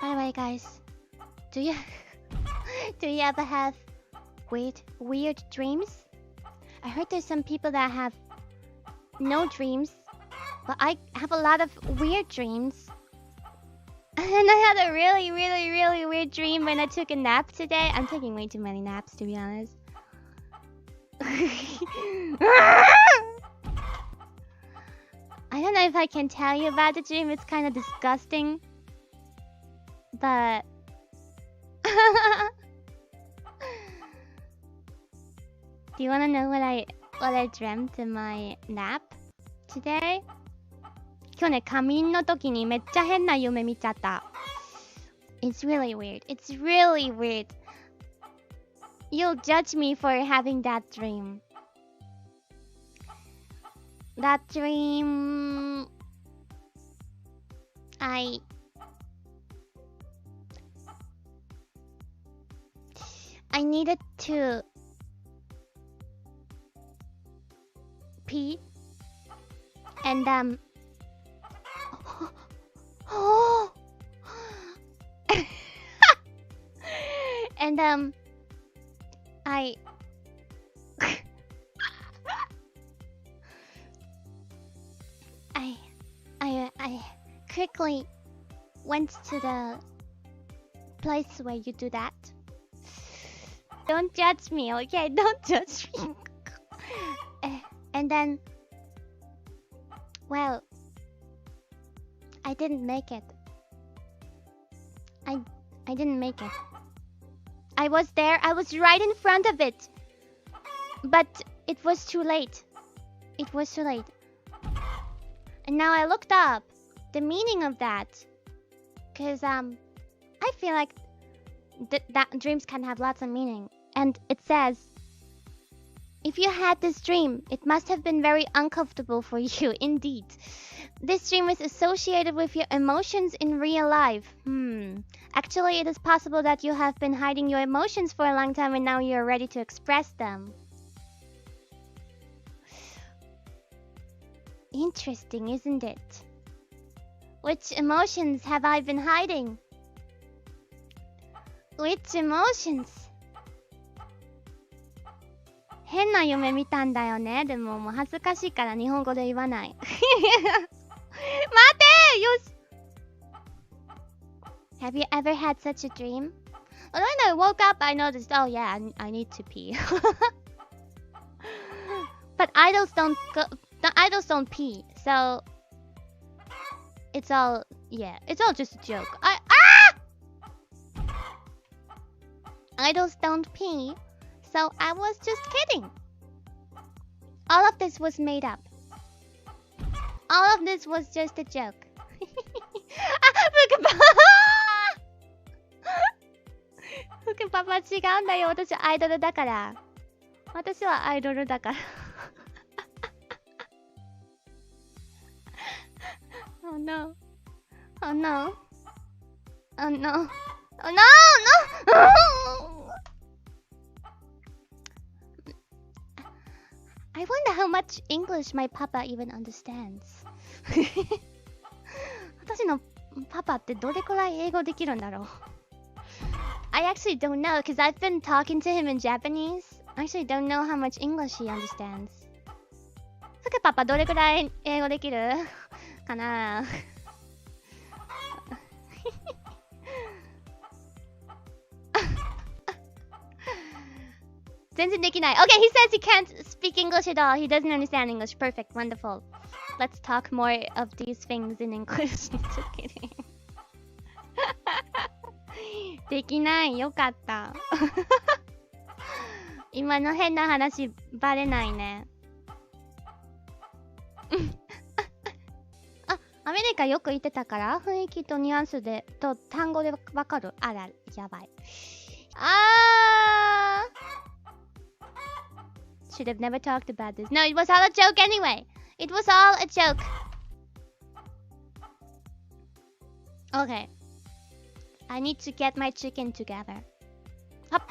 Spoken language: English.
By the way, guys, do you do you ever have weird dreams? I heard there's some people that have no dreams, but I have a lot of weird dreams. And I had a really weird dream when I took a nap today. I'm taking way too many naps, to be honest. I don't know if I can tell you about the dream. It's kind of disgusting. But... Do you want to know what I dreamt in my nap today? 今日ね、仮眠の時にめっちゃ変な夢見ちゃった。It's really weird. It's really weird. You'll judge me for having that dream. That dream... I needed to pee. And and I quickly went to the place where you do that. Don't judge me, okay? Don't judge me. And then, well, I didn't make it. I didn't make it. I was there. I was right in front of it. But it was too late. It was too late. And now I looked up the meaning of that. Because I feel like that dreams can have lots of meaning. And it says, if you had this dream, it must have been very uncomfortable for you, indeed. This dream is associated with your emotions in real life. Actually, it is possible that you have been hiding your emotions for a long time and now you are ready to express them. Interesting, isn't it? Which emotions have I been hiding? Which emotions? 変な夢見たんだよね。でももう恥ずかしいから日本語で言わない。待て！よし！ Have you ever had such a dream? Well, when I woke up, I noticed, oh yeah, I need to pee. But idols don't pee, so it's all just a joke. Idols don't pee, so I was just kidding. All of this was made up. All of this was just a joke.福パパ違うんだよ。私アイドルだから。私はアイドルだから。Oh no. Oh no. Oh no. Oh no! No! I wonder how much English my papa even understands. 私のパパってどれくらい英語できるんだろう。I actually don't know because I've been talking to him in Japanese. I actually don't know how much English he understands. 福パパどれくらい英語できるかな。全然できない。Okay, he says he can't speak English at all. He doesn't understand English. Perfect, wonderful. Let's talk more of these things in English. Just kidding. できない。よかった。今の変な話バレないね。あ、アメリカよく行ってたから雰囲気とニュアンスでと単語でわかる。あら、やばい。Should have never talked about this. No, it was all a joke anyway. It was all a joke. Okay. I need to get my chicken together. Hop.